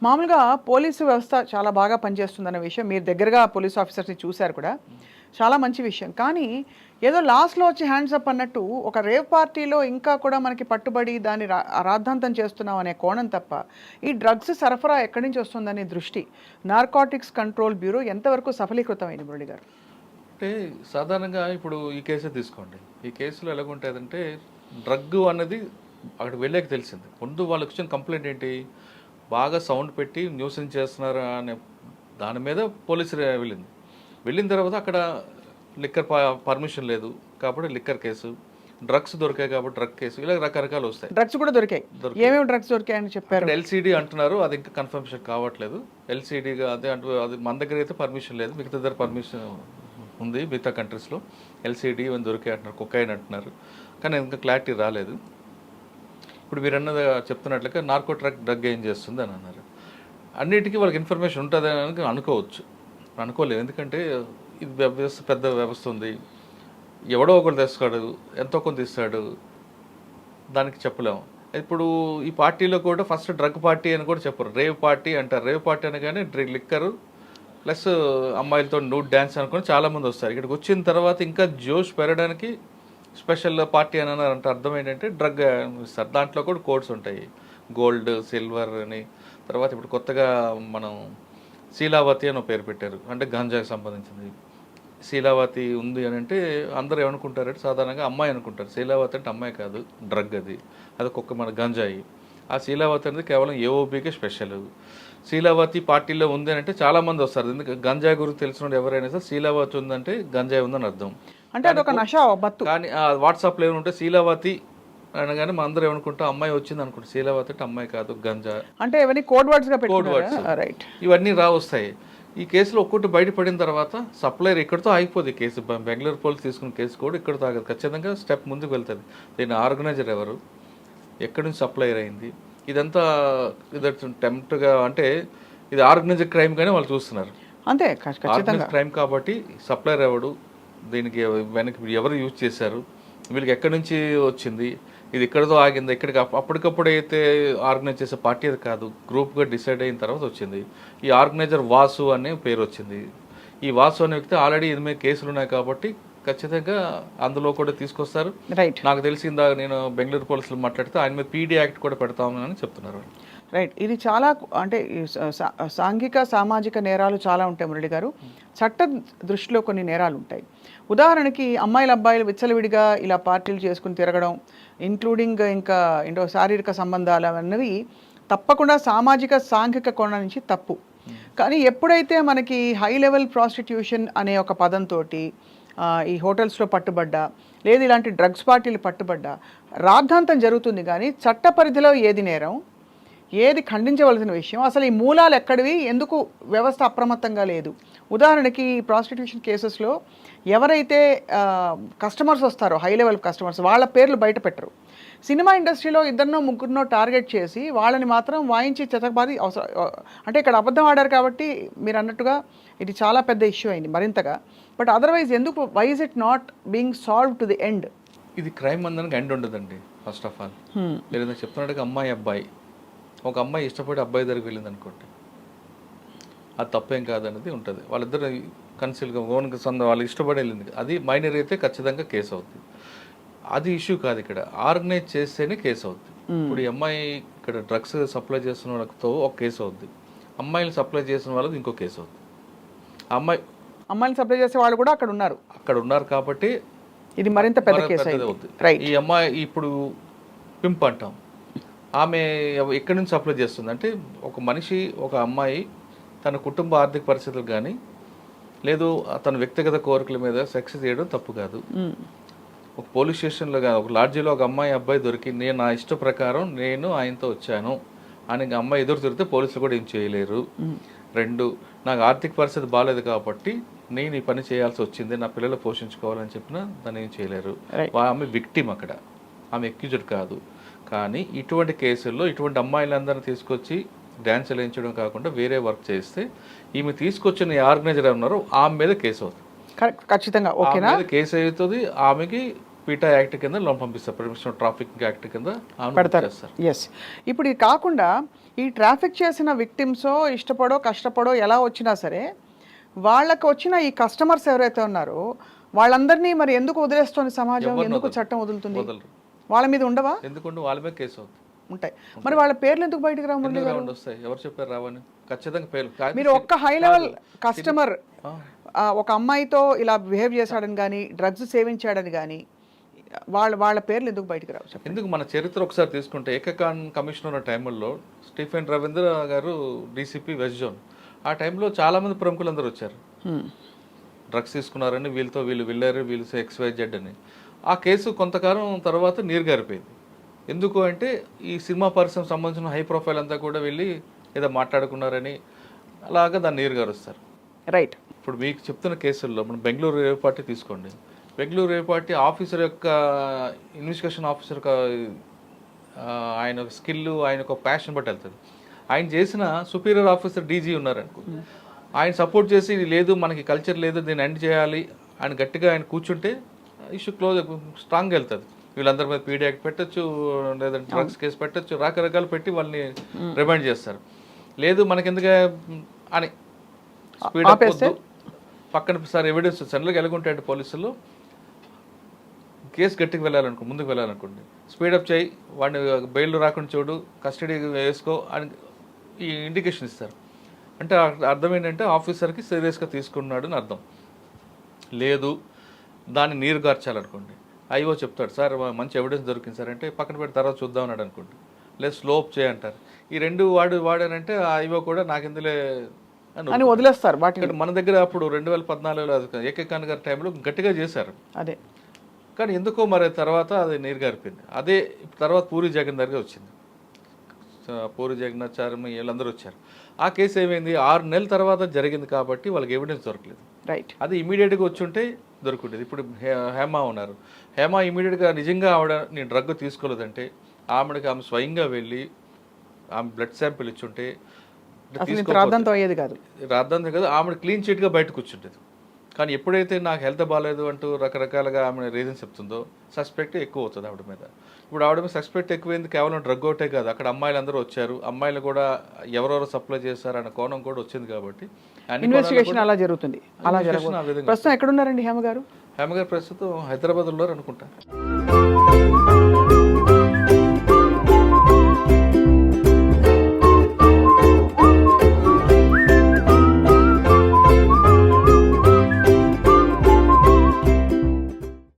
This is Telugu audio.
మామూలుగా పోలీసు వ్యవస్థ చాలా బాగా పనిచేస్తుందన్న విషయం మీరు దగ్గరగా పోలీస్ ఆఫీసర్స్ని చూశారు కూడా, చాలా మంచి విషయం. కానీ ఏదో లాస్ట్లో వచ్చి హ్యాండ్స్ అప్ అన్నట్టు ఒక రేవ్ పార్టీలో ఇంకా కూడా మనకి పట్టుబడి దాన్ని రాద్ధాంతం చేస్తున్నాం అనే కోణం తప్ప ఈ డ్రగ్స్ సరఫరా ఎక్కడి నుంచి వస్తుందనే దృష్టి నార్కాటిక్స్ కంట్రోల్ బ్యూరో ఎంతవరకు సఫలీకృతమైంది మురళి గారు? అంటే సాధారణంగా ఇప్పుడు ఈ కేసే తీసుకోండి. ఈ కేసులో ఎలాగుంటుందంటే డ్రగ్ అన్నది అక్కడికి వెళ్ళాక తెలిసింది. ముందు వాళ్ళకి వచ్చిన కంప్లైంట్ ఏంటి, బాగా సౌండ్ పెట్టి న్యూసెన్స్ చేస్తున్నారు అనే దాని మీద పోలీసు వెళ్ళిన తర్వాత అక్కడ లిక్కర్ పర్మిషన్ లేదు కాబట్టి లిక్కర్ కేసు, డ్రగ్స్ దొరికాయి కాబట్టి డ్రగ్ కేసు, ఇలా రకరకాలు వస్తాయి. డ్రగ్స్ కూడా దొరికాయి. ఏమేమి డ్రగ్స్ దొరికాయని చెప్పారు? ఎల్సీడీ అంటున్నారు, అది ఇంకా కన్ఫర్మేషన్ కావట్లేదు. ఎల్సీడీగా అదే అంటూ, అది మన దగ్గర అయితే పర్మిషన్ లేదు, మిగతా దగ్గర పర్మిషన్ ఉంది. మిగతా కంట్రీస్లో ఎల్సీడీ ఇవన్నీ దొరికాయి అంటున్నారు, కొకైన్ అంటున్నారు, కానీ ఇంకా క్లారిటీ రాలేదు. ఇప్పుడు మీరు అన్నది చెప్తున్నట్లుగా నార్కో డ్రగ్ ఏం చేస్తుంది అని అన్నారు. అన్నిటికీ వాళ్ళకి ఇన్ఫర్మేషన్ ఉంటుంది అని అనుకోవచ్చు, అనుకోలేము. ఎందుకంటే ఇది వ్యవస్థ, పెద్ద వ్యవస్థ ఉంది. ఎవడో ఒకరు తెస్తాడు, ఎంతో కొంత ఇస్తాడు, దానికి చెప్పలేము. ఇప్పుడు ఈ పార్టీలో కూడా ఫస్ట్ డ్రగ్ పార్టీ అని కూడా చెప్పరు, రేవ్ పార్టీ అంటారు. రేవ్ పార్టీ అనగానే లిక్కరు ప్లస్ అమ్మాయిలతో నూడ్ డ్యాన్స్ అనుకుని చాలామంది వస్తారు. ఇక్కడికి వచ్చిన తర్వాత ఇంకా జోష్ పెరగడానికి స్పెషల్ పార్టీ అని అన్నారంటే అర్థం ఏంటంటే డ్రగ్ ఇస్తారు. దాంట్లో కూడా కోడ్స్ ఉంటాయి, గోల్డ్, సిల్వర్ అని. తర్వాత ఇప్పుడు కొత్తగా మనం శీలావతి అని పేరు పెట్టారు, అంటే గంజాకి సంబంధించింది. శీలావతి ఉంది అని అంటే అందరూ ఏమనుకుంటారంటే సాధారణంగా అమ్మాయి అనుకుంటారు. శీలావతి అంటే అమ్మాయి కాదు, డ్రగ్ అది ఒక్క మన గంజాయి. ఆ శీలావతి అనేది కేవలం ఏఓబీకే స్పెషల్. శీలావతి పార్టీలో ఉంది అని అంటే చాలామంది వస్తారు. ఎందుకంటే గంజాయి గురించి తెలిసిన ఎవరైనా సరే శీలావతి ఉందంటే గంజాయి ఉందని అర్థం. అంటే అదొక నష బత్తు. కానీ వాట్సాప్లో ఏమంటే శీలావతి అనగానే మా అందరూ ఏమనుకుంటాం అమ్మాయి వచ్చింది అనుకుంటాం. శీలావతి అంటే అమ్మాయి కాదు, గంజా. అంటే ఇవన్నీ కోడ్ వర్డ్స్గా కోడ్ వర్డ్స్, ఇవన్నీ వస్తాయి. ఈ కేసులో ఒక్కటి బయటపడిన తర్వాత సప్లైర్ ఇక్కడితో ఆగిపోతుంది కేసు. బెంగళూరు పోలీసు తీసుకున్న కేసు కూడా ఇక్కడితో ఆగదు, ఖచ్చితంగా స్టెప్ ముందుకు వెళ్తుంది. దీని ఆర్గనైజర్ ఎవరు, ఎక్కడి నుంచి సప్లైర్ అయింది, ఇదంతా ఇది టెంప్ట్గా, అంటే ఇది ఆర్గనైజర్ క్రైమ్ కానీ వాళ్ళు చూస్తున్నారు. అంతే, ఆర్గనైజర్ క్రైమ్ కాబట్టి సప్లైర్ ఎవడు, దీనికి వెనక్కి ఎవరు యూజ్ చేశారు, వీళ్ళకి ఎక్కడి నుంచి వచ్చింది, ఇది ఇక్కడితో ఆగింది, ఇక్కడికి అప్పటికప్పుడు అయితే ఆర్గనైజ్ చేసే పార్టీ అది కాదు, గ్రూప్గా డిసైడ్ అయిన తర్వాత వచ్చింది. ఈ ఆర్గనైజర్ వాసు అనే పేరు వచ్చింది. ఈ వాసు అనే వ్యక్తి ఆల్రెడీ ఇది మీద కేసులు ఉన్నాయి కాబట్టి ఖచ్చితంగా అందులో కూడా తీసుకొస్తారు. నాకు తెలిసిందా, నేను బెంగళూరు పోలీసులు మాట్లాడితే ఆయన మీద పీడీ యాక్ట్ కూడా పెడతామని చెప్తున్నారు. రైట్, ఇది చాలా అంటే సాంఘిక సామాజిక నేరాలు చాలా ఉంటాయి మురళి గారు. చట్ట దృష్టిలో కొన్ని నేరాలు ఉంటాయి. ఉదాహరణకి అమ్మాయిలు అబ్బాయిలు విచ్చలవిడిగా ఇలా పార్టీలు చేసుకుని తిరగడం, ఇంక్లూడింగ్ ఇంకా ఏంటో శారీరక సంబంధాలు అన్నవి తప్పకుండా సామాజిక సాంఘిక కోణం నుంచి తప్పు. కానీ ఎప్పుడైతే మనకి హై లెవెల్ ప్రాస్టిట్యూషన్ అనే ఒక పదంతో ఈ హోటల్స్లో పట్టుబడ్డా, లేదు ఇలాంటి డ్రగ్స్ పార్టీలు పట్టుబడ్డా రాద్ధాంతం జరుగుతుంది. కానీ చట్ట పరిధిలో ఏది నేరం, ఏది ఖండించవలసిన విషయం, అసలు ఈ మూలాలు ఎక్కడివి, ఎందుకు వ్యవస్థ అప్రమత్తంగా లేదు? ఉదాహరణకి ప్రాస్టిట్యూషన్ కేసెస్లో ఎవరైతే కస్టమర్స్ వస్తారో, హై లెవెల్ కస్టమర్స్, వాళ్ళ పేర్లు బయట పెట్టరు. సినిమా ఇండస్ట్రీలో ఇద్దరినో ముగ్గురినో టార్గెట్ చేసి వాళ్ళని మాత్రం వాయించి చెతకబాది అవసరం. అంటే ఇక్కడ అబద్ధం ఆడారు కాబట్టి మీరు అన్నట్టుగా ఇది చాలా పెద్ద ఇష్యూ అయింది మరింతగా. బట్ అదర్వైజ్ ఎందుకు, why is it not being solve to the end? ఇది క్రైమ్ అందరికి ఎండ్ ఉండదండి. ఫస్ట్ ఆఫ్ ఆల్ మీరు చెప్తున్నట్టుగా అమ్మాయి అబ్బాయి, ఒక అమ్మాయి ఇష్టపడి అబ్బాయి దగ్గరికి వెళ్ళింది అనుకోండి, అది తప్పేం కాదనేది ఉంటుంది. వాళ్ళిద్దరు కన్సిల్గా ఓన్గా వాళ్ళు ఇష్టపడి వెళ్ళింది, అది మైనర్ అయితే ఖచ్చితంగా కేసు అవుతుంది. అది ఇష్యూ కాదు, ఇక్కడ ఆర్గనైజ్ చేస్తేనే కేసు అవుతుంది. ఇప్పుడు ఈ అమ్మాయి ఇక్కడ డ్రగ్స్ సప్లై చేస్తున్న వాళ్ళతో ఒక కేసు అవుద్ది, అమ్మాయిని సప్లై చేసిన వాళ్ళది ఇంకో కేసు అవుతుంది. అమ్మాయిని సప్లై చేసే వాళ్ళు కూడా అక్కడ ఉన్నారు కాబట్టి ఇది మరింత పెద్ద కేసు అవుతుంది. ఈ అమ్మాయి ఇప్పుడు పింప్ అంటాం, ఆమె ఎక్కడి నుంచి సప్లై చేస్తుంది అంటే ఒక మనిషి, ఒక అమ్మాయి తన కుటుంబ ఆర్థిక పరిస్థితులు కానీ లేదు తన వ్యక్తిగత కోరికల మీద సెక్స్ చేయడం తప్పు కాదు. ఒక పోలీస్ స్టేషన్లో కానీ ఒక లాడ్జీలో ఒక అమ్మాయి అబ్బాయి దొరికి నేను నా ఇష్ట ప్రకారం నేను ఆయనతో వచ్చాను అని అమ్మాయి ఎదురు తిరిగితే పోలీసులు కూడా ఏం చేయలేరు. రెండు, నాకు ఆర్థిక పరిస్థితి బాగాలేదు కాబట్టి నేను ఈ పని చేయాల్సి వచ్చింది, నా పిల్లలు పోషించుకోవాలని చెప్పినా దాన్ని ఏం చేయలేరు. ఆమె విక్టిమ్, అక్కడ ఆమె ఎక్యూజ్డ్ కాదు. కానీ ఇటువంటి కేసుల్లో ఇటువంటి అమ్మాయిలందరినీ తీసుకొచ్చి డ్యాన్స్ వేయించడం కాకుండా వేరే వర్క్ చేస్తే ఈమె తీసుకొచ్చిన ఆర్గనైజర్ ఉన్నారో ఆమె మీద కేసు అవుతుంది. ఖచ్చితంగా ఓకేనా, కేసు అవుతుంది. ఆమెకి పీటా యాక్ట్ కింద లోన్ పంపిస్తారు, ప్రివెన్షన్ ట్రాఫికింగ్ యాక్ట్ కింద పెడతారు. ఎస్, ఇప్పుడు ఇది కాకుండా ఈ ట్రాఫిక్ చేసిన విక్టిమ్సో ఇష్టపడో కష్టపడో ఎలా వచ్చినా సరే వాళ్ళకు వచ్చిన ఈ కస్టమర్స్ ఎవరైతే ఉన్నారో వాళ్ళందరినీ మరి ఎందుకు వదిలేస్తుంది సమాజం, ఎవరిని ఎందుకు వదలరు. చట్టం వదులుతుంది? వదలరు. వాళ్ళ మీద ఉండవా? ఎందుకంటే వాళ్ళ మీద కేసు అవుతుంది. ఉంటాయి. మరి వాళ్ళ పేర్లు ఎందుకు బయటకు రావు? ఎందుకు రావండి? వస్తాయి. ఎవరు చెప్పారు రావని? ఖచ్చితంగా పేర్లు మీరు ఒక్క హై లెవెల్ కస్టమర్ ఒక అమ్మాయితో ఇలా బిహేవ్ చేశాడని కానీ డ్రగ్స్ సేవించాడని కానీ వాళ్ళ పేర్లు ఎందుకు బయటకు రావు చెప్పండి? ఎందుకు మన చరిత్ర ఒకసారి తీసుకుంటే ఏకకాన్ కమిషనర్ టైంలో స్టీఫెన్ రవీంద్ర గారు డీసీపీ వెస్ట్ జోన్, ఆ టైంలో చాలామంది ప్రముఖులందరూ వచ్చారు. డ్రగ్స్ తీసుకున్నారని వీళ్ళు వెళ్ళారు, వీళ్ళు XYZ అని. ఆ కేసు కొంతకాలం తర్వాత నీరు గారిపోయింది. ఎందుకు అంటే ఈ సినిమా పరిశ్రమ సంబంధించిన హై ప్రొఫైల్ అంతా కూడా వెళ్ళి ఏదో మాట్లాడుకున్నారని అలాగా దాన్ని నీరు గారుస్తారు. రైట్. ఇప్పుడు మీకు చెప్తున్న కేసుల్లో మనం బెంగళూరు రేవ్ పార్టీ తీసుకోండి. బెంగళూరు రేవ్ పార్టీ ఆఫీసర్ యొక్క ఇన్వెస్టిగేషన్ ఆఫీసర్ యొక్క ఆయన స్కిల్, ఆయన ఒక ప్యాషన్ బట్టి వెళ్తుంది. ఆయన చేసిన సుపీరియర్ ఆఫీసర్ డీజీ ఉన్నారనుకో, ఆయన సపోర్ట్ చేసి లేదు మనకి కల్చర్ లేదు దీన్ని ఎండ్ చేయాలి ఆయన గట్టిగా ఆయన కూర్చుంటే ఇష్యూ క్లోజ్ స్ట్రాంగ్గా వెళ్తుంది. వీళ్ళందరి మీద పీడీ యాక్ట్ పెట్టచ్చు, లేదంటే డ్రగ్స్ కేసు పెట్టచ్చు, రకరకాలు పెట్టి వాళ్ళని రిమైండ్ చేస్తారు. లేదు మనకెందుకు అని స్పీడ్ అప్ వద్దు, పక్కన సార్ ఎవిడెన్స్ సెంటర్కి ఎలాగుంటాయంటే పోలీసులు కేసు గట్టికి ముందుకు వెళ్ళాలనుకోండి, స్పీడప్ చేయి, వాడిని బెయిల్ రాకుండా చూడు, కస్టడీ వేసుకో అని ఈ ఇండికేషన్ ఇస్తారు. అంటే అర్థం ఏంటంటే ఆఫీసర్కి సీరియస్గా తీసుకున్నాడు అని అర్థం. లేదు దాన్ని నీరు గార్చాలనుకోండి, ఐఓ చెప్తాడు సార్ మంచి ఎవిడెన్స్ దొరికింది సార్ అంటే పక్కన పెట్టి తర్వాత చూద్దాం అన్నాడు అనుకోండి, లేదు స్లోప్ చేయంటారు. ఈ రెండు వాడారంటే ఆ ఐఓ కూడా నాకు ఇందులో అని వదిలేస్తారు. వాటి మన దగ్గర అప్పుడు 2014లో ఏకకాన్ గారి టైంలో గట్టిగా చేశారు అదే, కానీ ఎందుకో మరి తర్వాత అది నీరు గారిపోయింది. అదే తర్వాత పూరి జగన్నాథ్ గారు వచ్చింది. పూరి జగన్నాథ్ చారమ్మ వీళ్ళందరూ వచ్చారు. ఆ కేసు ఏమైంది 6 నెలల తర్వాత జరిగింది కాబట్టి వాళ్ళకి ఎవిడెన్స్ దొరకలేదు. రైట్. అది ఇమీడియట్గా వచ్చి ఉంటే దొరుకుతుంది. ఇప్పుడు హేమ ఉన్నారు, హేమ ఇమీడియట్గా నిజంగా ఆవిడ నేను డ్రగ్ తీసుకోలేదంటే ఆమె స్వయంగా వెళ్ళి ఆమె బ్లడ్ శాంపిల్ ఇచ్చుంటే రాద్దంతో అయ్యేది కాదు. రాద్దాంతో కాదు, ఆమె క్లీన్ చిట్గా బయటకు కూర్చుంటుంది. కానీ ఎప్పుడైతే నాకు హెల్త్ బాగాలేదు అంటూ రకరకాలుగా ఆమె రీజన్స్ చెప్తుందో సస్పెక్ట్ ఎక్కువ అవుతుంది ఆవిడ మీద. ఇప్పుడు ఆవిడ మీద సస్పెక్ట్ ఎక్కువైంది కేవలం డ్రగ్ ఒకటే కాదు, అక్కడ అమ్మాయిలు అందరూ వచ్చారు, అమ్మాయిలు కూడా ఎవరెవరు సప్లై చేశారు అనే కోణం కూడా వచ్చింది కాబట్టి ఇన్వెస్టిగేషన్ అలా జరుగుతుంది. అలా జరుగుతుంది. ప్రస్తుతం ఎక్కడున్నారండి హేమ గారు? హేమ గారు ప్రస్తుతం హైదరాబాద్ ఉన్నారు అనుకుంటా.